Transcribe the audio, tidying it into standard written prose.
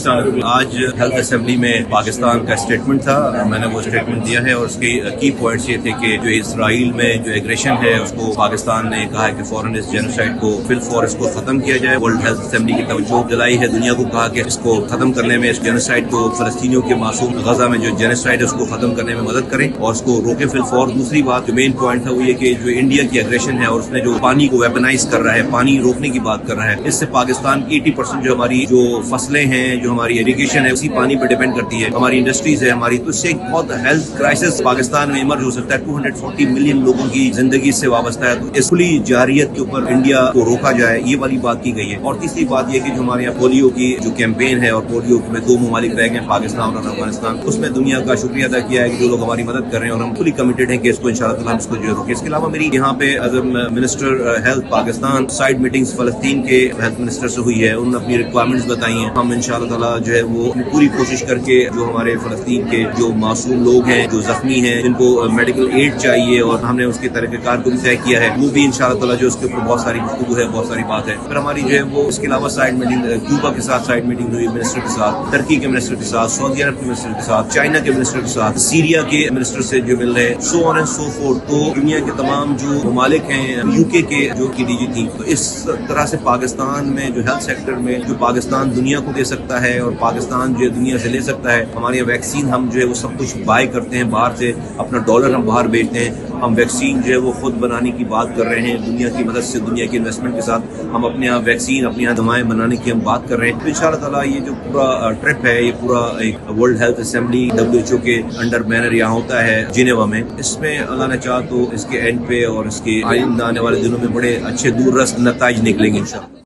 آج health assembly میں پاکستان کا اسٹیٹمنٹ تھا، میں نے وہ اسٹیٹمنٹ دیا ہے اور اس کے کی پوائنٹس یہ تھے کہ جو اسرائیل میں جو ایگریشن ہے اس کو پاکستان نے کہا ہے کہ فوراً اس جینوسائیڈ کو فل فور اس کو ختم کیا جائے۔ ورلڈ ہیلتھ اسمبلی کی توجہ دلائی ہے، دنیا کو کہا کہ اس کو ختم کرنے میں، اس جینوسائیڈ کو، فلسطینیوں کے معصوم غزہ میں جو جینوسائیڈ ہے اس کو ختم کرنے میں مدد کریں اور اس کو روکیں فل فور۔ دوسری بات جو مین پوائنٹ تھا وہ یہ کہ جو انڈیا کی ایگریشن ہے اور اس نے جو پانی کو ویپنائز کر رہا ہے، پانی روکنے کی بات کر رہا ہے، اس سے پاکستان کی 80% جو ہماری جو فصلیں ہیں، جو ہماری ایریگیشن ہے، اسی پانی پہ ڈیپینڈ کرتی ہے، ہماری انڈسٹریز ہے ہماری، تو اس سے ایک بہت ہیلتھ کرائسس پاکستان میں ایمرج ہو سکتا ہے۔ 240 ملین لوگوں کی زندگی سے وابستہ ہے، تو اس کھلی جارحیت کے اوپر انڈیا کو روکا جائے، یہ والی بات کی گئی ہے۔ اور تیسری بات یہ کہ جو ہمارے یہاں پولیو کی جو کیمپین ہے، اور پولیو میں 2 ممالک رہ گئے، پاکستان اور افغانستان، اس میں دنیا کا شکریہ ادا کیا ہے کہ جو لوگ ہماری مدد کر رہے ہیں، اور ہم فلی کمیٹڈ ہیں کہ اس کو انشاءاللہ تعالیٰ ہم اس کو جو روکیں۔ اس کے علاوہ میری یہاں پہ as minister health Pakistan side meetings فلسطین کے ہیلتھ منسٹر سے ہوئی ہے، انہوں نے اپنی ریکوائرمنٹس بتائی ہیں۔ ہم انشاءاللہ تعالیٰ جو ہے وہ پوری کوشش کر کے جو ہمارے فلسطین کے جو معصوم لوگ ہیں، جو زخمی ہیں، جن کو میڈیکل ایڈ چاہیے، اور ہم نے اس کے طریقہ کار کو بھی طے کیا ہے، وہ بھی انشاءاللہ تعالیٰ جو اس کے اوپر بہت ساری گفتگو ہے، بہت ساری بات ہے۔ پھر ہماری جو ہے وہ اس کے علاوہ سائڈ میٹنگ کیوبا کے ساتھ سائڈ میٹنگ ہوئی منسٹر کے ساتھ، ترکی کے منسٹر کے ساتھ، سعودی عرب کے منسٹر کے ساتھ، چائنا کے منسٹر کے ساتھ، سیریا کے منسٹر سے جو مل رہے، سو آن اینڈ سو فورتھ۔ تو دنیا کے تمام جو ممالک ہیں، یو کے جو کی ڈی جی تھی، تو اس طرح سے پاکستان میں جو ہیلتھ سیکٹر میں جو پاکستان دنیا کو دے سکتا ہے اور پاکستان جو دنیا سے لے سکتا ہے، ہماری ویکسین ہم جو ہے وہ سب کچھ بائی کرتے ہیں باہر سے، اپنا ڈالر ہم باہر بیچتے ہیں، ہم ویکسین جو ہے وہ خود بنانے کی بات کر رہے ہیں، دنیا کی مدد سے، دنیا کی انویسٹمنٹ کے ساتھ ہم اپنے یہاں ویکسین، اپنے یہاں دوائیں بنانے کی ہم بات کر رہے ہیں۔ تو انشاءاللہ تعالیٰ یہ جو پورا ٹرپ ہے، یہ پورا ایک ورلڈ ہیلتھ اسمبلی WHO کے انڈر بینر یہاں ہوتا ہے جنیوا میں، اس میں اللہ نے چاہا تو اس کے اینڈ پہ اور اس کے آئندہ آنے والے دنوں میں بڑے اچھے دور رس نتائج نکلیں گے انشاءاللہ۔